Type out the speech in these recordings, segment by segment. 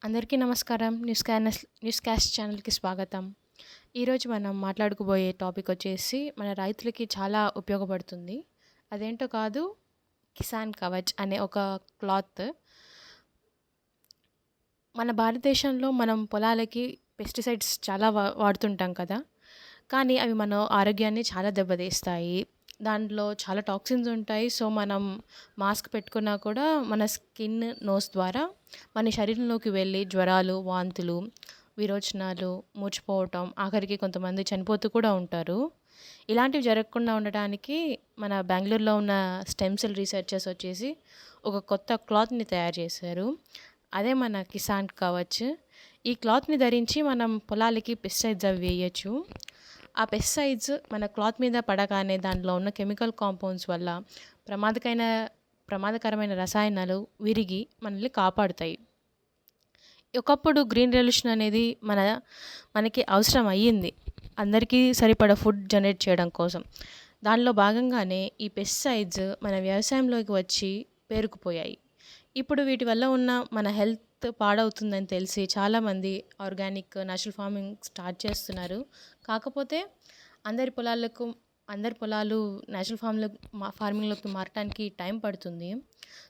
అందరికీ నమస్కారం. News caste ఛానల్‌కి స్వాగతం. ఈరోజు మనం మాట్లాడుకోబోయే టాపిక్ వచ్చేసి మన రైతులకి చాలా ఉపయోగపడుతుంది. అదేంటో కాదు, కిసాన్ కవచ్ అనే ఒక క్లాత్. మన భారతదేశంలో మనం పొలాలకి పెస్టిసైడ్స్ చాలా వాడుతుంటాం కదా, కానీ అవి మన ఆరోగ్యాన్ని చాలా దెబ్బతీస్తాయి. దాంట్లో చాలా టాక్సిన్స్ ఉంటాయి. సో మనం మాస్క్ పెట్టుకున్నా కూడా మన స్కిన్, నోస్ ద్వారా మన శరీరంలోకి వెళ్ళి జ్వరాలు, వాంతులు, విరోచనాలు, మూర్ఛపోవటం, ఆఖరికి కొంతమంది చనిపోతూ కూడా ఉంటారు. ఇలాంటివి జరగకుండా ఉండటానికి మన బెంగళూరులో ఉన్న స్టెమ్ సెల్ రీసెర్చర్స్ వచ్చేసి ఒక కొత్త క్లాత్ని తయారు చేశారు. అదే మన కిసాన్ కవచ్. ఈ క్లాత్ని ధరించి మనం పొలాలకి పెస్టిసైడ్స్ అవి వేయచ్చు. ఆ పెస్టిసైడ్స్ మన క్లాత్ మీద పడగానే దాంట్లో ఉన్న కెమికల్ కాంపౌండ్స్ వల్ల ప్రమాదకరమైన రసాయనాలు విరిగి మనల్ని కాపాడుతాయి. ఒకప్పుడు గ్రీన్ రెవల్యూషన్ అనేది మనకి అవసరం అయ్యింది, అందరికీ సరిపడా ఫుడ్ జనరేట్ చేయడం కోసం. దానిలో భాగంగానే ఈ పెస్టిసైడ్స్ మన వ్యవసాయంలోకి వచ్చి పేరుకుపోయాయి. ఇప్పుడు వీటి వల్ల ఉన్న మన హెల్త్ పాడవుతుందని తెలిసి చాలామంది ఆర్గానిక్, న్యాచురల్ ఫార్మింగ్ స్టార్ట్ చేస్తున్నారు. కాకపోతే అందరి పొలాలు న్యాచురల్ ఫార్మింగ్లోకి మారటానికి టైం పడుతుంది.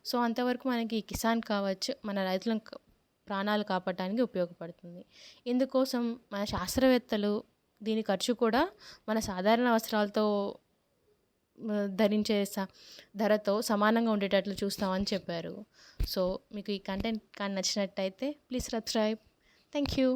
సో అంతవరకు మనకి కిసాన్ కవచ్ మన రైతుల ప్రాణాలు కాపాడటానికి ఉపయోగపడుతుంది. ఇందుకోసం మన శాస్త్రవేత్తలు దీని ఖర్చు కూడా మన సాధారణ వస్త్రాలతో ధరించే ధరతో సమానంగా ఉండేటట్లు చూస్తామని చెప్పారు. సో మీకు ఈ కంటెంట్ కానీ నచ్చినట్టయితే ప్లీజ్ సబ్స్క్రైబ్. Thank you.